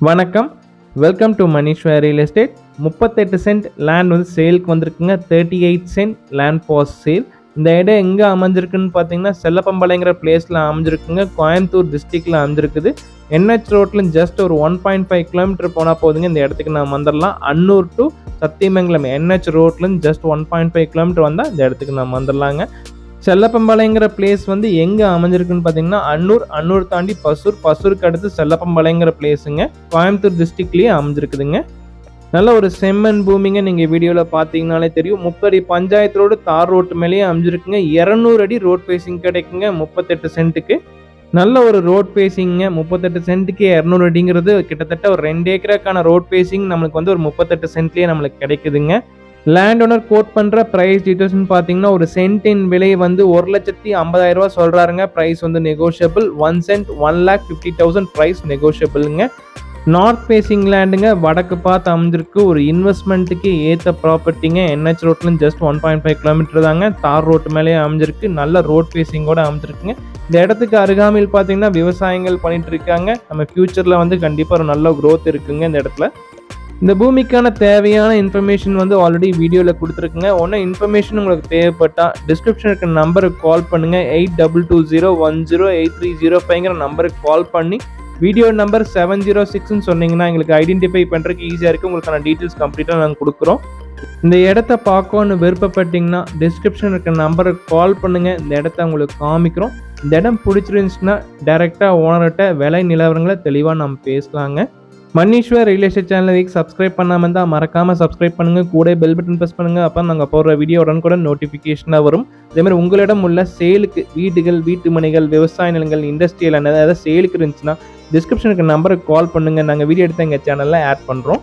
வணக்கம். Welcome to Manishwar real estate. 38 cent land வந்து சேலுக்கு வந்திருக்குங்க. 38 சென்ட் லேண்ட் ஃபார் சேல். இந்த இடம் எங்கே அமைஞ்சிருக்குன்னு பார்த்தீங்கன்னா செல்லப்பம்பாளையங்கிற பிளேஸில் அமைஞ்சிருக்குங்க. கோயம்புத்தூர் டிஸ்ட்ரிக்டில் அமைஞ்சிருக்குது. NH ரோட்டில் ஜஸ்ட் ஒரு 1.5 கிலோமீட்டர் போனால் போதுங்க இந்த இடத்துக்கு நம்ம வந்துடலாம். அன்னூர் டு சத்தியமங்கலம் NH ரோட்லேருந்து ஜஸ்ட் 1.5 கிலோமீட்டர் வந்தால் இந்த இடத்துக்கு நம்ம வந்துடலாங்க. செல்லப்பம்பாளையங்கிற பிளேஸ் வந்து எங்கே அமைஞ்சிருக்குன்னு பார்த்தீங்கன்னா அன்னூர் தாண்டி பசூருக்கு அடுத்து செல்லப்பம்பாளையங்கிற பிளேஸுங்க. கோயம்புத்தூர் டிஸ்ட்ரிக்ட்லேயே அமைஞ்சிருக்குதுங்க. நல்ல ஒரு செம்மண் பூமிங்க. நீங்கள் வீடியோவில் பார்த்தீங்கனாலே தெரியும். 30 அடி பஞ்சாயத்து ரோடு தார் ரோட்டு மேலேயே அமைஞ்சிருக்குங்க. 200 அடி ரோட் பேசிங் கிடைக்குங்க 38 சென்ட்டுக்கு. நல்ல ஒரு ரோட் பேசிங்க. 38 சென்ட்டுக்கு 200 அடிங்கிறது கிட்டத்தட்ட ஒரு 2 ஏக்கருக்கான ரோட் பேசிங் நம்மளுக்கு வந்து ஒரு 38 சென்ட்லேயே நம்மளுக்கு கிடைக்குதுங்க. லேண்ட் ஓனர் கோட் பண்ணுற ப்ரைஸ் டீட்டெயில்ஸ்னு பார்த்தீங்கன்னா ஒரு சென்ட்டின் விலை வந்து 1,50,000 ரூபா சொல்கிறாருங்க. ப்ரைஸ் வந்து நெகோஷியபிள். 1 சென்ட் 1,50,000 ப்ரைஸ் நெகோஷியபிளுங்க. நார்த் ஃபேசிங் லேண்டுங்க. வடக்கு பார்த்து அமைஞ்சிருக்கு. ஒரு இன்வெஸ்ட்மெண்ட்டுக்கு ஏற்ற ப்ராப்பர்ட்டிங்க. NH ரோட்லேருந்து ஜஸ்ட் 1.5 கிலோமீட்டர் தாங்க. தார் ரோட்டு மேலேயே அமைஞ்சிருக்கு. நல்ல ரோட் ஃபேசிங்கோட அமைஞ்சிருக்குங்க. இந்த இடத்துக்கு அருகாமையில் பார்த்தீங்கன்னா விவசாயங்கள் பண்ணிட்டு இருக்காங்க. நம்ம ஃபியூச்சரில் வந்து கண்டிப்பாக ஒரு நல்ல க்ரோத் இருக்குங்க இந்த இடத்துல. இந்த பூமிக்கான தேவையான இன்ஃபர்மேஷன் வந்து ஆல்ரெடி வீடியோவில் கொடுத்துருக்குங்க. ஒன்றும் இன்ஃபர்மேஷன் உங்களுக்கு தேவைப்பட்டால் டிஸ்கிரிப்ஷன் இருக்க நம்பருக்கு கால் பண்ணுங்கள். 8220108305ங்கிற நம்பருக்கு கால் பண்ணி வீடியோ நம்பர் 706ன்னு சொன்னீங்கன்னா எங்களுக்கு ஐடென்டிஃபை பண்ணுறதுக்கு ஈஸியாக இருக்குது. உங்களுக்கான டீட்டெயில்ஸ் கம்ப்ளீட்டாக நாங்கள் கொடுக்குறோம். இந்த இடத்த பார்க்கணுன்னு விருப்பப்பட்டீங்கன்னா டிஸ்கிரிப்ஷன் இருக்க நம்பருக்கு கால் பண்ணுங்கள். இந்த இடத்த உங்களுக்கு காமிக்கிறோம். இந்த இடம் பிடிச்சிருந்துச்சுன்னா டைரெக்டாக ஓனர்கிட்ட விலை நிலவரங்களை தெளிவாக நம்ம பேசலாங்க. மணீஸ்வர் ரியல் எஸ்டேட் சேனலுக்கு சப்ஸ்கிரைப் பண்ணாமல் இருந்தால் மறக்காமல் சப்ஸ்கிரைப் பண்ணுங்கள். கூட பெல் பட்டன் ப்ரெஸ் பண்ணுங்கள். அப்போ நாங்கள் போடுற வீடியோ உடனுக்குடன் நோட்டிஃபிகேஷனாக வரும். அதேமாதிரி உங்களிடம் உள்ள சேலுக்கு வீடுகள், வீட்டு மனைகள், விவசாய நிலங்கள், இண்டஸ்ட்ரியல் ஏதாவது சேலுக்கு இருந்துச்சுன்னா டிஸ்கிரிப்ஷனுக்கு நம்பருக்கு கால் பண்ணுங்கள். நாங்கள் வீடியோ எடுத்து எங்கள் சேனலில் ஆட் பண்ணுறோம்.